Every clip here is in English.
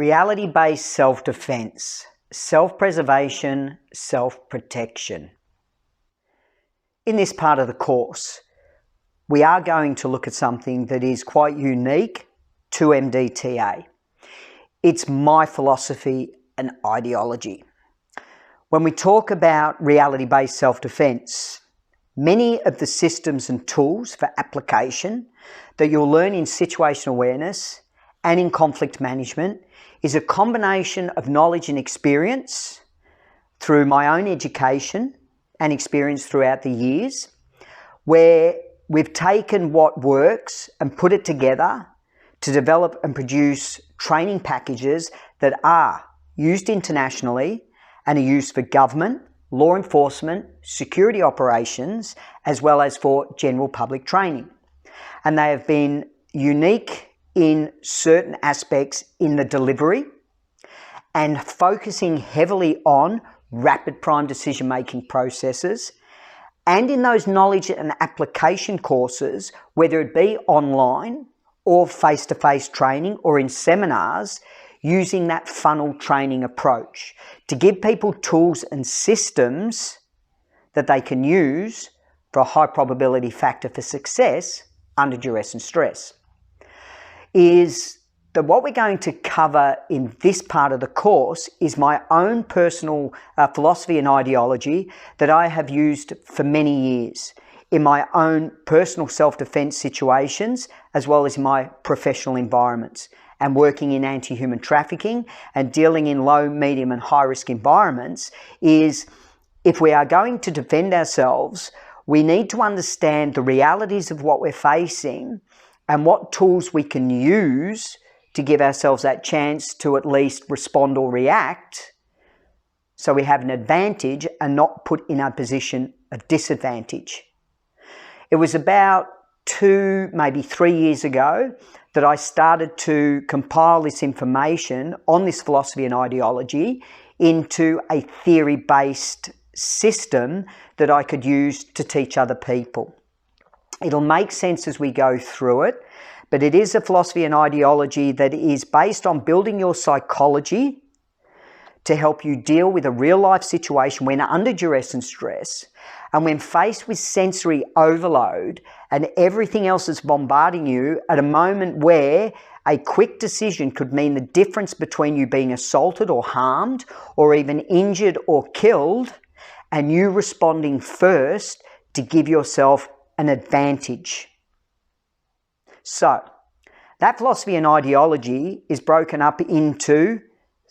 Reality-based self-defense, self-preservation, self-protection. In this part of the course, we are going to look at something that is quite unique to MDTA. It's my philosophy and ideology. When we talk about reality-based self-defense, many of the systems and tools for application that you'll learn in situational awareness and in conflict management is a combination of knowledge and experience through my own education and experience throughout the years, where we've taken what works and put it together to develop and produce training packages that are used internationally and are used for government, law enforcement, security operations, as well as for general public training. And they have been unique in certain aspects in the delivery and focusing heavily on rapid prime decision-making processes, and in those knowledge and application courses, whether it be online or face-to-face training or in seminars, using that funnel training approach to give people tools and systems that they can use for a high probability factor for success under duress and stress. Is that what we're going to cover in this part of the course is my own personal philosophy and ideology that I have used for many years in my own personal self-defense situations, as well as in my professional environments, and working in anti-human trafficking and dealing in low, medium and high risk environments. Is if we are going to defend ourselves, we need to understand the realities of what we're facing and what tools we can use to give ourselves that chance to at least respond or react, so we have an advantage and not put in a position of disadvantage. It was about 2, maybe 3 years ago that I started to compile this information on this philosophy and ideology into a theory-based system that I could use to teach other people. It'll make sense as we go through it, but it is a philosophy and ideology that is based on building your psychology to help you deal with a real-life situation when under duress and stress, and when faced with sensory overload and everything else is bombarding you at a moment where a quick decision could mean the difference between you being assaulted or harmed or even injured or killed, and you responding first to give yourself an advantage. So, that philosophy and ideology is broken up into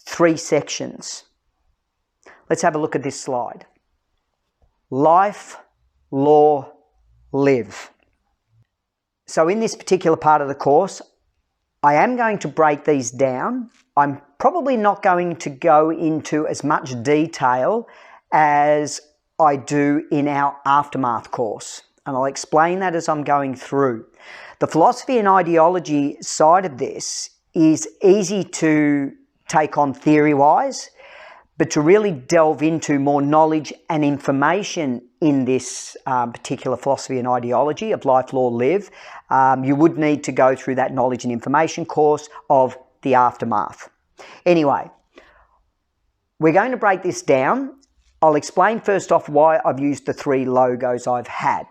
3 sections. Let's have a look at this slide. Life, law, live. So in this particular part of the course, I am going to break these down. I'm probably not going to go into as much detail as I do in our aftermath course, and I'll explain that as I'm going through. The philosophy and ideology side of this is easy to take on theory-wise, but to really delve into more knowledge and information in this particular philosophy and ideology of life, law, live, you would need to go through that knowledge and information course of the aftermath. Anyway, we're going to break this down. I'll explain first off why I've used the 3 logos I've had.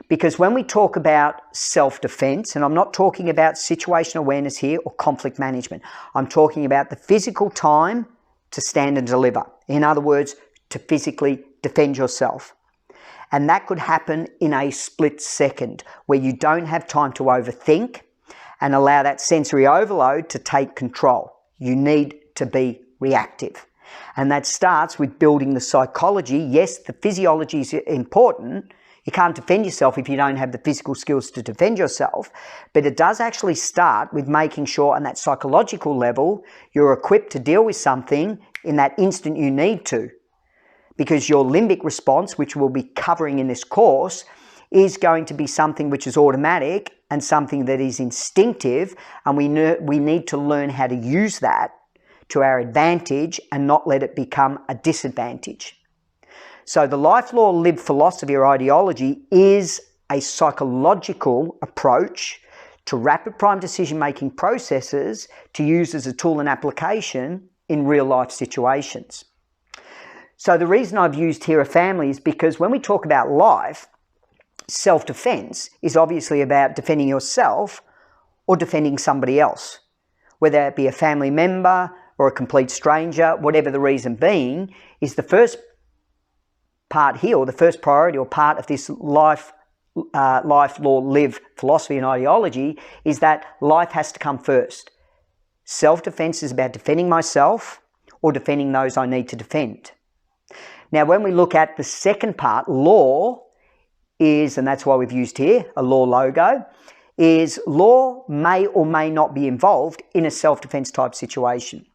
Because when we talk about self-defense, and I'm not talking about situational awareness here or conflict management, I'm talking about the physical time to stand and deliver. In other words, to physically defend yourself. And that could happen in a split second where you don't have time to overthink and allow that sensory overload to take control. You need to be reactive. And that starts with building the psychology. Yes, the physiology is important. You can't defend yourself if you don't have the physical skills to defend yourself, but it does actually start with making sure on that psychological level you're equipped to deal with something in that instant you need to, because your limbic response, which we'll be covering in this course, is going to be something which is automatic and something that is instinctive, and we need to learn how to use that to our advantage and not let it become a disadvantage. So the life, law, live philosophy or ideology is a psychological approach to rapid prime decision-making processes to use as a tool and application in real-life situations. So the reason I've used here a family is because when we talk about life, self-defense is obviously about defending yourself or defending somebody else, whether it be a family member or a complete stranger, whatever the reason being, is the first part here, or the first priority or part of this life, law, live philosophy and ideology, is that life has to come first. Self-defense is about defending myself or defending those I need to defend. Now, when we look at the second part, law is, and that's why we've used here a law logo, is law may or may not be involved in a self-defense type situation.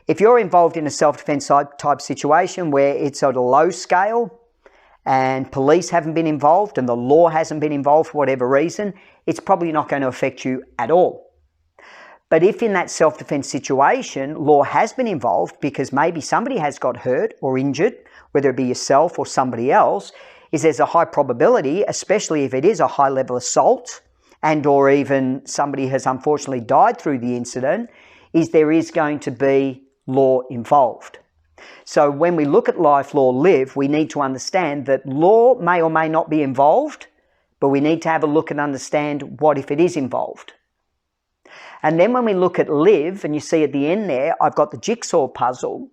If you're involved in a self-defense type situation where it's at a low scale and police haven't been involved and the law hasn't been involved for whatever reason, it's probably not going to affect you at all. But if in that self-defense situation, law has been involved because maybe somebody has got hurt or injured, whether it be yourself or somebody else, is there's a high probability, especially if it is a high-level assault and or even somebody has unfortunately died through the incident, is there is going to be law involved. So when we look at life, law, live, we need to understand that law may or may not be involved, but we need to have a look and understand what if it is involved. And then when we look at live, and you see at the end there, I've got the jigsaw puzzle.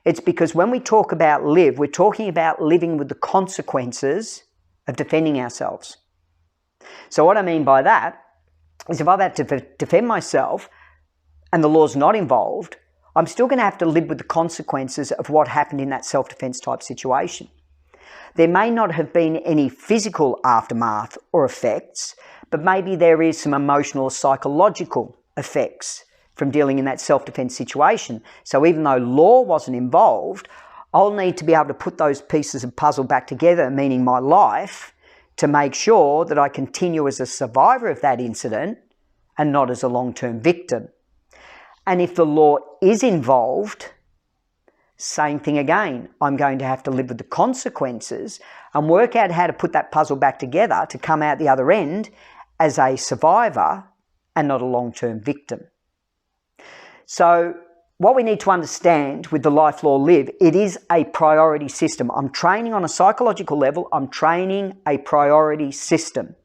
It's because when we talk about live, we're talking about living with the consequences of defending ourselves. So what I mean by that is if I've had to defend myself and the law's not involved, I'm still going to have to live with the consequences of what happened in that self-defense type situation. There may not have been any physical aftermath or effects, but maybe there is some emotional or psychological effects from dealing in that self-defense situation. So even though law wasn't involved, I'll need to be able to put those pieces of puzzle back together, meaning my life, to make sure that I continue as a survivor of that incident and not as a long-term victim. And if the law is involved, same thing again. I'm going to have to live with the consequences and work out how to put that puzzle back together to come out the other end as a survivor and not a long-term victim. So what we need to understand with the life, law, live, it is a priority system. I'm training on a psychological level. I'm training a priority system.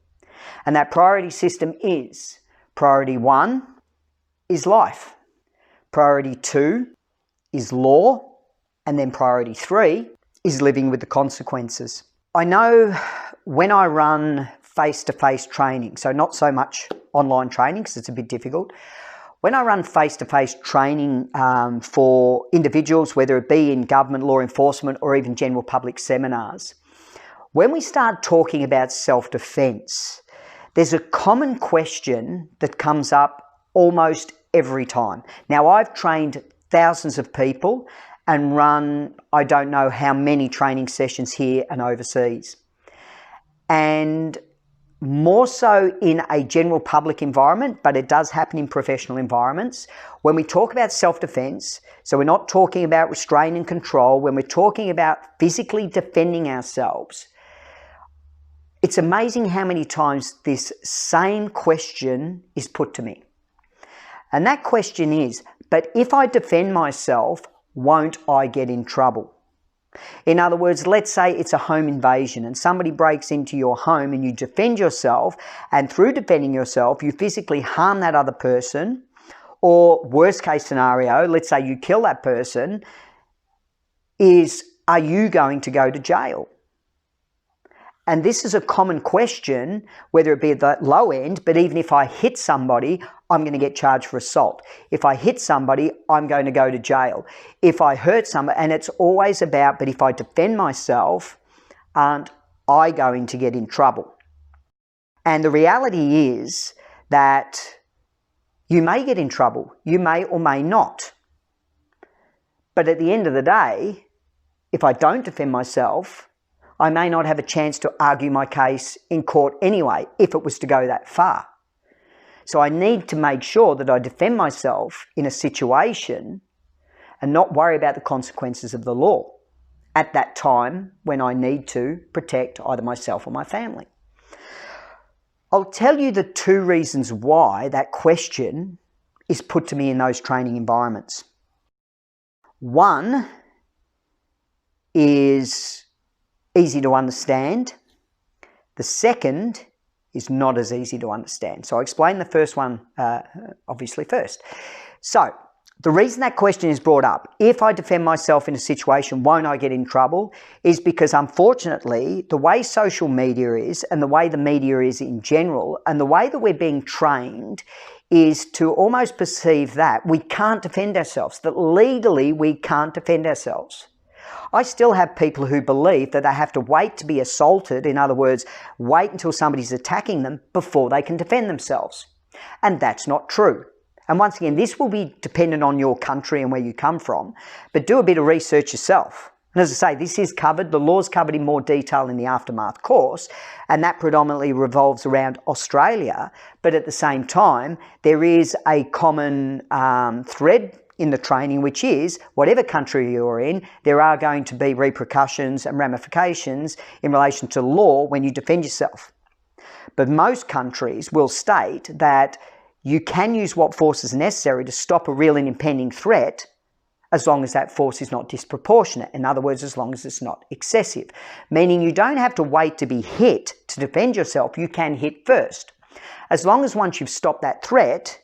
And that priority system is priority 1 is life. Priority 2 is law. And then priority 3 is living with the consequences. I know when I run face-to-face training, so not so much online training because it's a bit difficult. When I run face-to-face training for individuals, whether it be in government, law enforcement, or even general public seminars, when we start talking about self-defense, there's a common question that comes up almost every time. Now, I've trained thousands of people and run, I don't know how many training sessions here and overseas. And more so in a general public environment, but it does happen in professional environments. When we talk about self-defense, so we're not talking about restraint and control, when we're talking about physically defending ourselves, it's amazing how many times this same question is put to me. And that question is, but if I defend myself, won't I get in trouble? In other words, let's say it's a home invasion and somebody breaks into your home and you defend yourself, and through defending yourself, you physically harm that other person, or worst case scenario, let's say you kill that person, are you going to go to jail? And this is a common question, whether it be at the low end, but even if I hit somebody, I'm going to get charged for assault. If I hit somebody, I'm going to go to jail. If I hurt somebody, and it's always about, but if I defend myself, aren't I going to get in trouble? And the reality is that you may get in trouble. You may or may not. But at the end of the day, if I don't defend myself, I may not have a chance to argue my case in court anyway, if it was to go that far. So I need to make sure that I defend myself in a situation and not worry about the consequences of the law at that time when I need to protect either myself or my family. I'll tell you the two reasons why that question is put to me in those training environments. One is easy to understand. The second is not as easy to understand. So I'll explain the first one obviously first. So the reason that question is brought up, if I defend myself in a situation, won't I get in trouble, is because unfortunately the way social media is and the way the media is in general and the way that we're being trained is to almost perceive that we can't defend ourselves, that legally we can't defend ourselves. I still have people who believe that they have to wait to be assaulted, in other words, wait until somebody's attacking them before they can defend themselves. And that's not true. And once again, this will be dependent on your country and where you come from, but do a bit of research yourself. And as I say, this is covered, the law's covered in more detail in the Aftermath course, and that predominantly revolves around Australia, but at the same time, there is a common thread in the training, which is whatever country you're in, there are going to be repercussions and ramifications in relation to law when you defend yourself. But most countries will state that you can use what force is necessary to stop a real and impending threat as long as that force is not disproportionate. In other words, as long as it's not excessive. Meaning you don't have to wait to be hit to defend yourself, you can hit first. As long as once you've stopped that threat,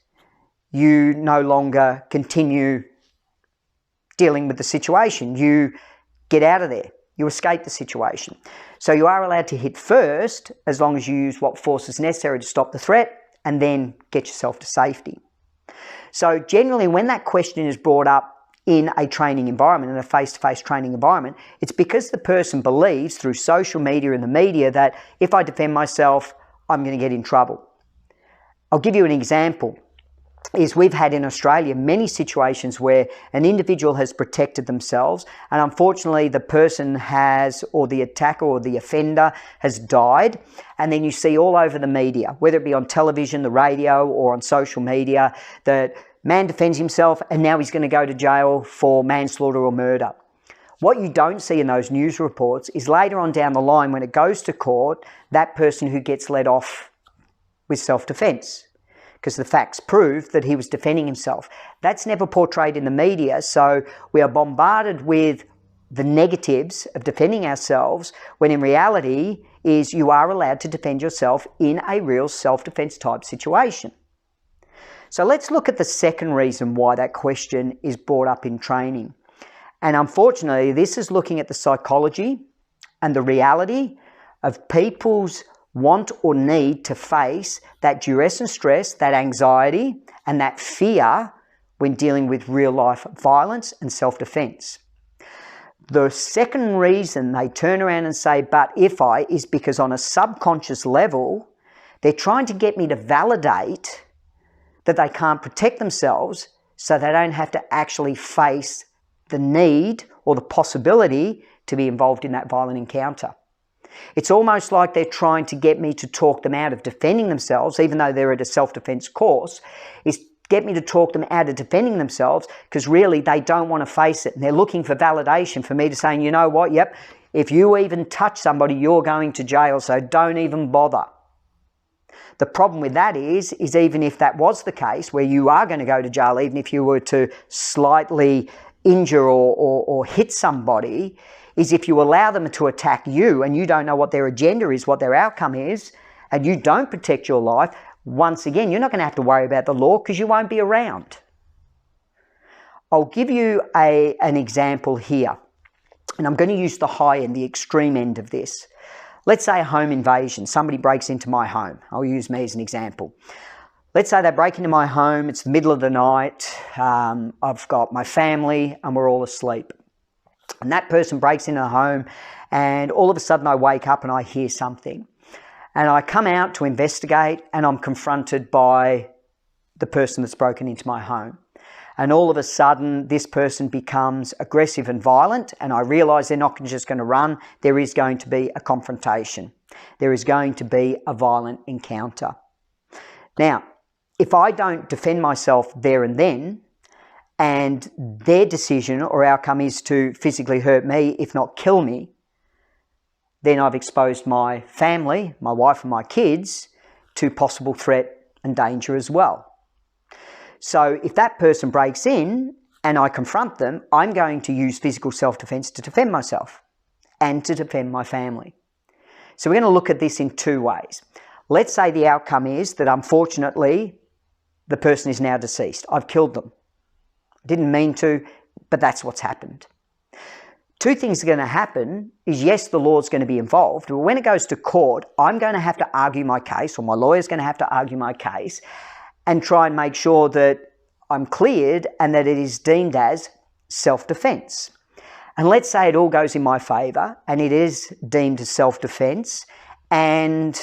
you no longer continue dealing with the situation. You get out of there. You escape the situation. So you are allowed to hit first as long as you use what force is necessary to stop the threat and then get yourself to safety. So generally when that question is brought up in a training environment, in a face-to-face training environment, it's because the person believes through social media and the media that if I defend myself, I'm going to get in trouble. I'll give you an example. We've had in Australia many situations where an individual has protected themselves and unfortunately the person has, or the attacker or the offender has died, and then you see all over the media, whether it be on television, the radio or on social media, that man defends himself and now he's going to go to jail for manslaughter or murder. What you don't see in those news reports is later on down the line when it goes to court, that person who gets let off with self-defense, because the facts prove that he was defending himself. That's never portrayed in the media, so we are bombarded with the negatives of defending ourselves, when in reality is you are allowed to defend yourself in a real self-defense type situation. So let's look at the second reason why that question is brought up in training. And unfortunately, this is looking at the psychology and the reality of people's want or need to face that duress and stress, that anxiety and that fear when dealing with real life violence and self-defense. The second reason they turn around and say, but if I, is because on a subconscious level, they're trying to get me to validate that they can't protect themselves so they don't have to actually face the need or the possibility to be involved in that violent encounter. It's almost like they're trying to get me to talk them out of defending themselves, even though they're at a self-defense course, is get me to talk them out of defending themselves because really they don't want to face it. And they're looking for validation for me to saying, you know what, yep, if you even touch somebody, you're going to jail, so don't even bother. The problem with that is even if that was the case, where you are going to go to jail, even if you were to slightly injure or hit somebody, is if you allow them to attack you and you don't know what their agenda is, what their outcome is, and you don't protect your life, once again, you're not going to have to worry about the law because you won't be around. I'll give you an example here, and I'm going to use the high end, the extreme end of this. Let's say a home invasion. Somebody breaks into my home. I'll use me as an example. Let's say they break into my home. It's the middle of the night. I've got my family and we're all asleep. And that person breaks into the home and all of a sudden I wake up and I hear something. And I come out to investigate and I'm confronted by the person that's broken into my home. And all of a sudden this person becomes aggressive and violent and I realise they're not just going to run. There is going to be a confrontation. There is going to be a violent encounter. Now, if I don't defend myself there and then, and their decision or outcome is to physically hurt me, if not kill me, then I've exposed my family, my wife and my kids, to possible threat and danger as well. So if that person breaks in and I confront them, I'm going to use physical self-defense to defend myself and to defend my family. So we're going to look at this in two ways. Let's say the outcome is that unfortunately the person is now deceased. I've killed them. Didn't mean to, but that's what's happened. Two things are going to happen is, yes, the law's going to be involved, but when it goes to court, I'm going to have to argue my case, or my lawyer's going to have to argue my case and try and make sure that I'm cleared and that it is deemed as self-defense. And let's say it all goes in my favour and it is deemed as self-defense and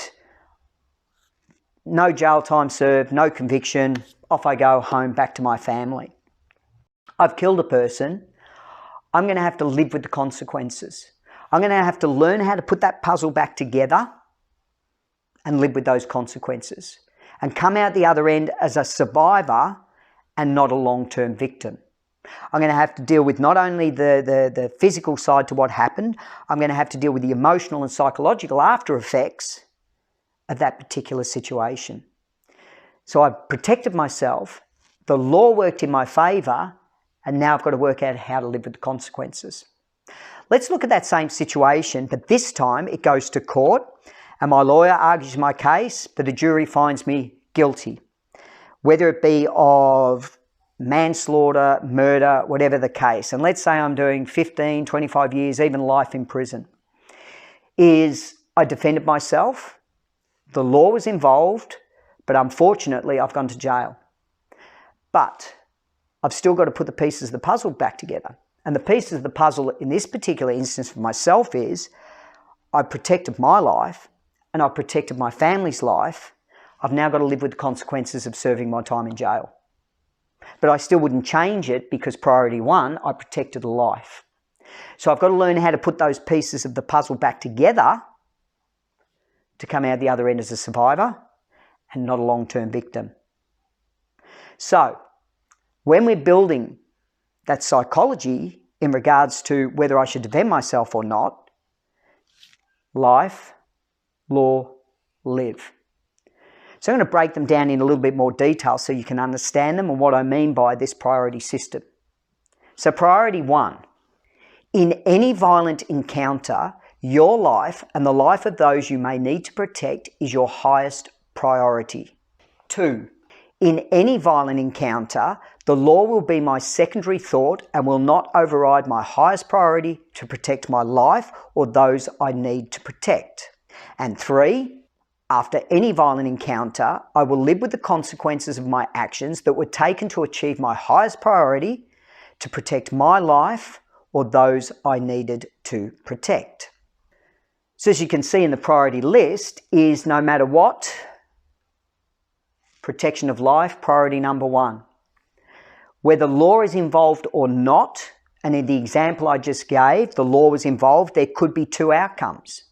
no jail time served, no conviction, off I go home back to my family. I've killed a person. I'm going to have to live with the consequences. I'm going to have to learn how to put that puzzle back together and live with those consequences and come out the other end as a survivor and not a long-term victim. I'm going to have to deal with not only the physical side to what happened, I'm going to have to deal with the emotional and psychological after effects of that particular situation. So I've protected myself, the law worked in my favour, and now I've got to work out how to live with the consequences. Let's look at that same situation, but this time it goes to court and my lawyer argues my case, but a jury finds me guilty, whether it be of manslaughter, murder, whatever the case. And let's say I'm doing 15, 25 years, even life in prison. I defended myself, the law was involved, but unfortunately I've gone to jail. But I've still got to put the pieces of the puzzle back together. And the pieces of the puzzle in this particular instance for myself is I've protected my life and I've protected my family's life. I've now got to live with the consequences of serving my time in jail. But I still wouldn't change it because priority one, I protected a life. So I've got to learn how to put those pieces of the puzzle back together to come out the other end as a survivor and not a long-term victim. So when we're building that psychology in regards to whether I should defend myself or not, life, law, live. So I'm going to break them down in a little bit more detail so you can understand them and what I mean by this priority system. So priority one, in any violent encounter, your life and the life of those you may need to protect is your highest priority. Two, in any violent encounter, the law will be my secondary thought and will not override my highest priority to protect my life or those I need to protect. And three, after any violent encounter, I will live with the consequences of my actions that were taken to achieve my highest priority to protect my life or those I needed to protect. So as you can see in the priority list is no matter what, protection of life, priority number one. Whether law is involved or not, and in the example I just gave, the law was involved, there could be two outcomes.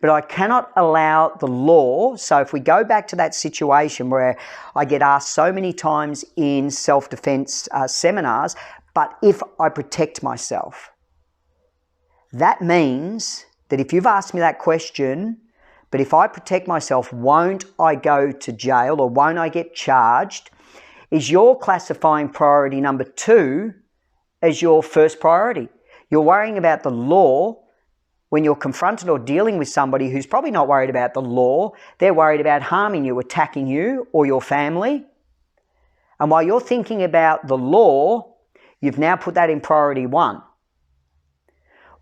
But I cannot allow the law, so if we go back to that situation where I get asked so many times in self-defense seminars, but if I protect myself, that means that if you've asked me that question, but if I protect myself, won't I go to jail or won't I get charged? Is you're classifying priority number two as your first priority. You're worrying about the law when you're confronted or dealing with somebody who's probably not worried about the law. They're worried about harming you, attacking you or your family. And while you're thinking about the law, you've now put that in priority one.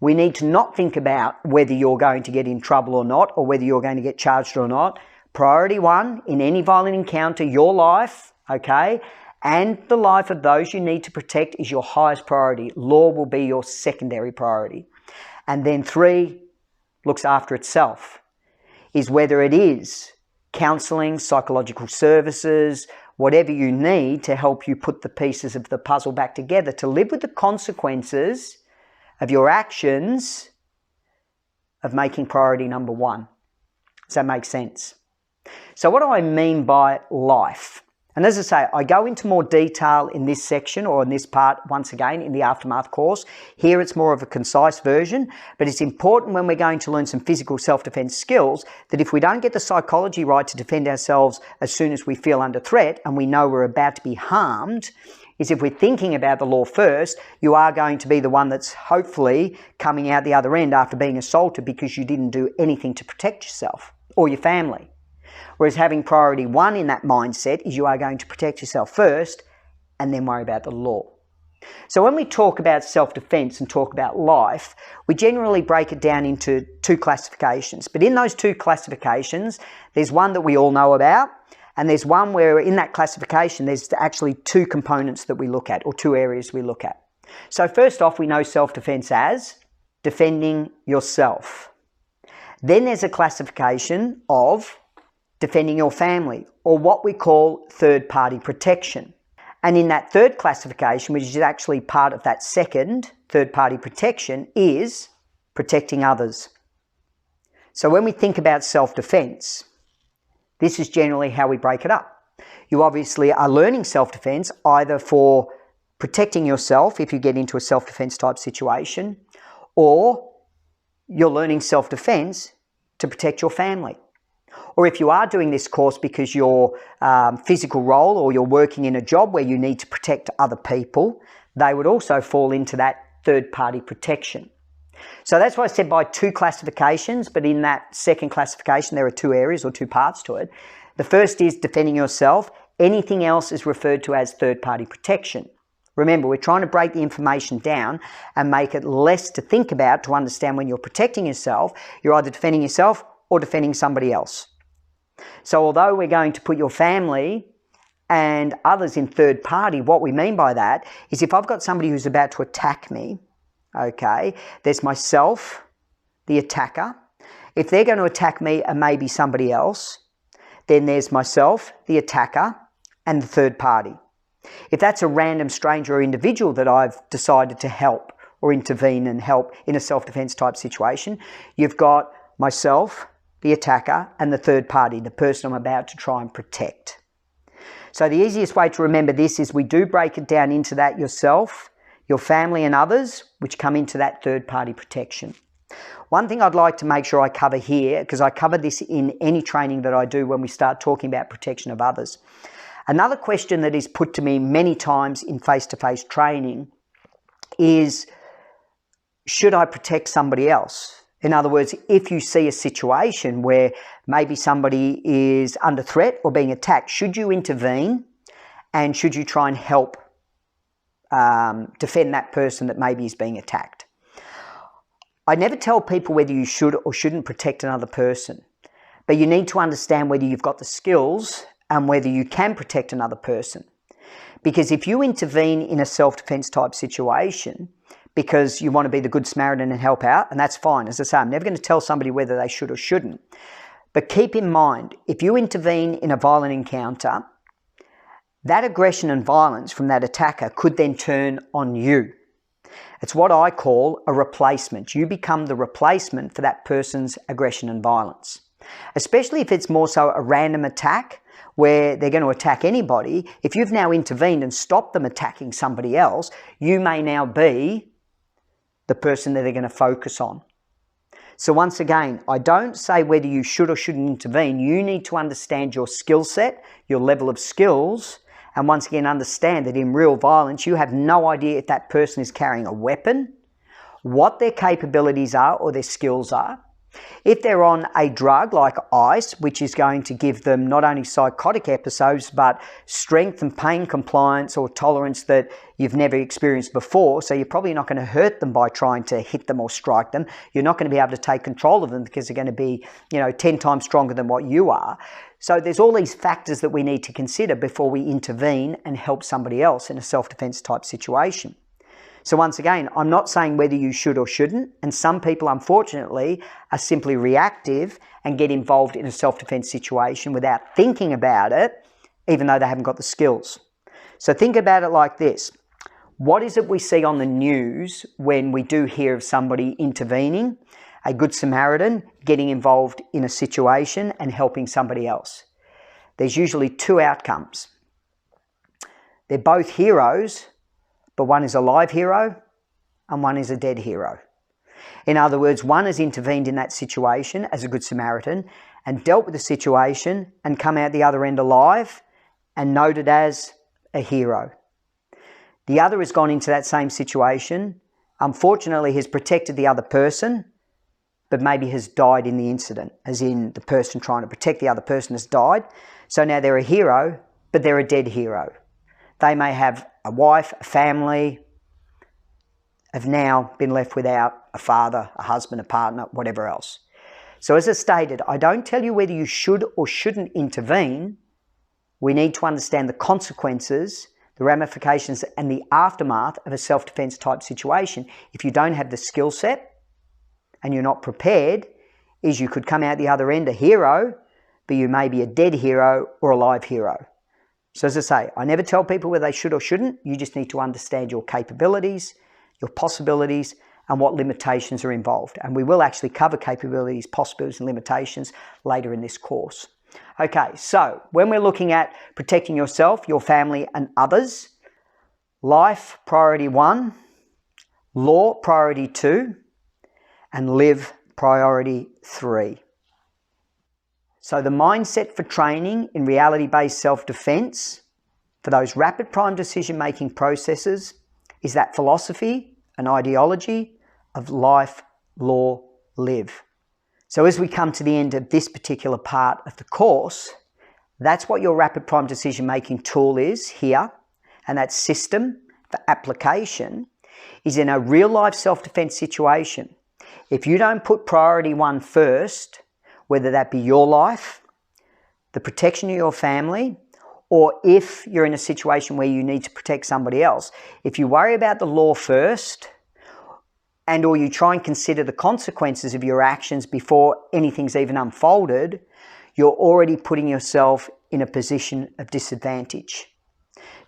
We need to not think about whether you're going to get in trouble or not, or whether you're going to get charged or not. Priority one, in any violent encounter, your life, okay, and the life of those you need to protect is your highest priority. Law will be your secondary priority. And then three, looks after itself, is whether it is counselling, psychological services, whatever you need to help you put the pieces of the puzzle back together, to live with the consequences of your actions of making priority number one. Does that make sense? So what do I mean by life? And as I say, I go into more detail in this section or in this part, once again, in the Aftermath course. Here it's more of a concise version, but it's important when we're going to learn some physical self-defense skills that if we don't get the psychology right to defend ourselves as soon as we feel under threat and we know we're about to be harmed, is if we're thinking about the law first, you are going to be the one that's hopefully coming out the other end after being assaulted because you didn't do anything to protect yourself or your family. Whereas having priority one in that mindset is you are going to protect yourself first and then worry about the law. So when we talk about self-defense and talk about life, we generally break it down into two classifications. But in those two classifications, there's one that we all know about, and there's one where in that classification, there's actually two components that we look at, or two areas we look at. So first off, we know self-defense as defending yourself. Then there's a classification of defending your family, or what we call third-party protection. And in that third classification, which is actually part of that second third-party protection, is protecting others. So when we think about self-defense, this is generally how we break it up. You obviously are learning self-defense either for protecting yourself if you get into a self-defense type situation, or you're learning self-defense to protect your family. Or if you are doing this course because your physical role or you're working in a job where you need to protect other people, they would also fall into that third-party protection. So that's why I said by two classifications, but in that second classification there are two areas or two parts to it. The first is defending yourself. Anything else is referred to as third-party protection. Remember, we're trying to break the information down and make it less to think about to understand when you're protecting yourself, you're either defending yourself or defending somebody else. So although we're going to put your family and others in third party, what we mean by that is if I've got somebody who's about to attack me, okay, there's myself, the attacker. If they're going to attack me and maybe somebody else, then there's myself, the attacker, and the third party. If that's a random stranger or individual that I've decided to help or intervene and help in a self-defense type situation, you've got myself, the attacker, and the third party, the person I'm about to try and protect. So the easiest way to remember this is we do break it down into that yourself, your family and others, which come into that third party protection. One thing I'd like to make sure I cover here, because I cover this in any training that I do when we start talking about protection of others. Another question that is put to me many times in face-to-face training is, should I protect somebody else? In other words, if you see a situation where maybe somebody is under threat or being attacked, should you intervene and should you try and help defend that person that maybe is being attacked? I never tell people whether you should or shouldn't protect another person, but you need to understand whether you've got the skills and whether you can protect another person. Because if you intervene in a self-defense type situation because you want to be the good Samaritan and help out, and that's fine. As I say, I'm never going to tell somebody whether they should or shouldn't. But keep in mind, if you intervene in a violent encounter, that aggression and violence from that attacker could then turn on you. It's what I call a replacement. You become the replacement for that person's aggression and violence. Especially if it's more so a random attack where they're going to attack anybody. If you've now intervened and stopped them attacking somebody else, you may now be the person that they're going to focus on. So once again, I don't say whether you should or shouldn't intervene. You need to understand your skill set, your level of skills, and once again understand that in real violence, you have no idea if that person is carrying a weapon, what their capabilities are or their skills are. If they're on a drug like ice, which is going to give them not only psychotic episodes, but strength and pain compliance or tolerance that you've never experienced before, so you're probably not going to hurt them by trying to hit them or strike them. You're not going to be able to take control of them because they're going to be, 10 times stronger than what you are. So there's all these factors that we need to consider before we intervene and help somebody else in a self-defense type situation. So once again, I'm not saying whether you should or shouldn't, and some people, unfortunately, are simply reactive and get involved in a self-defense situation without thinking about it, even though they haven't got the skills. So think about it like this. What is it we see on the news when we do hear of somebody intervening, a good Samaritan, getting involved in a situation and helping somebody else? There's usually two outcomes. They're both heroes, but one is a live hero and one is a dead hero. In other words, one has intervened in that situation as a good Samaritan and dealt with the situation and come out the other end alive and noted as a hero. The other has gone into that same situation, unfortunately has protected the other person, but maybe has died in the incident, as in the person trying to protect the other person has died. So now they're a hero, but they're a dead hero. They may have a wife, a family, have now been left without a father, a husband, a partner, whatever else. So as I stated, I don't tell you whether you should or shouldn't intervene. We need to understand the consequences, the ramifications and the aftermath of a self-defense type situation. If you don't have the skill set and you're not prepared, is you could come out the other end a hero, but you may be a dead hero or a live hero. So as I say, I never tell people whether they should or shouldn't. You just need to understand your capabilities, your possibilities, and what limitations are involved. And we will actually cover capabilities, possibilities, and limitations later in this course. Okay, so when we're looking at protecting yourself, your family, and others, life, priority 1, law, priority 2, and live, priority 3. So the mindset for training in reality-based self-defense for those rapid prime decision-making processes is that philosophy and ideology of life, law, live. So as we come to the end of this particular part of the course, that's what your rapid prime decision-making tool is here, and that system for application is in a real-life self-defense situation. If you don't put priority 1 first, whether that be your life, the protection of your family, or if you're in a situation where you need to protect somebody else, if you worry about the law first, and or you try and consider the consequences of your actions before anything's even unfolded, you're already putting yourself in a position of disadvantage.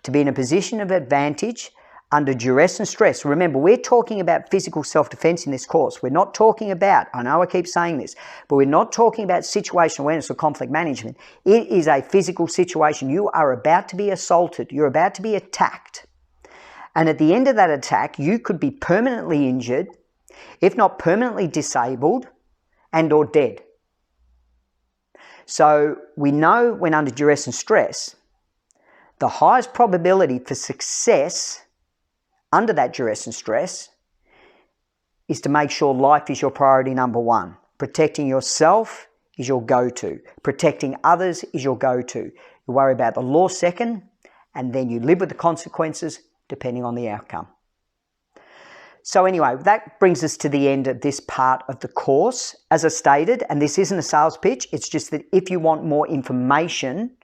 To be in a position of advantage under duress and stress. Remember, we're talking about physical self-defense in this course. We're not talking about, I know I keep saying this, but we're not talking about situational awareness or conflict management. It is a physical situation. You are about to be assaulted. You're about to be attacked. And at the end of that attack, you could be permanently injured, if not permanently disabled, and or dead. So we know when under duress and stress, the highest probability for success under that duress and stress is to make sure life is your priority number 1. Protecting yourself is your go-to. Protecting others is your go-to. You worry about the law second, and then you live with the consequences depending on the outcome. So anyway, that brings us to the end of this part of the course. As I stated, and this isn't a sales pitch, it's just that if you want more information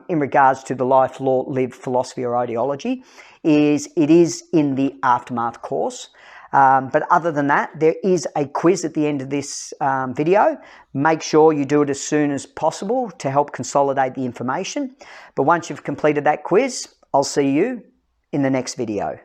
in regards to the life, law, live philosophy or ideology, it is in the aftermath course. But other than that, there is a quiz at the end of this video. Make sure you do it as soon as possible to help consolidate the information. But once you've completed that quiz, I'll see you in the next video.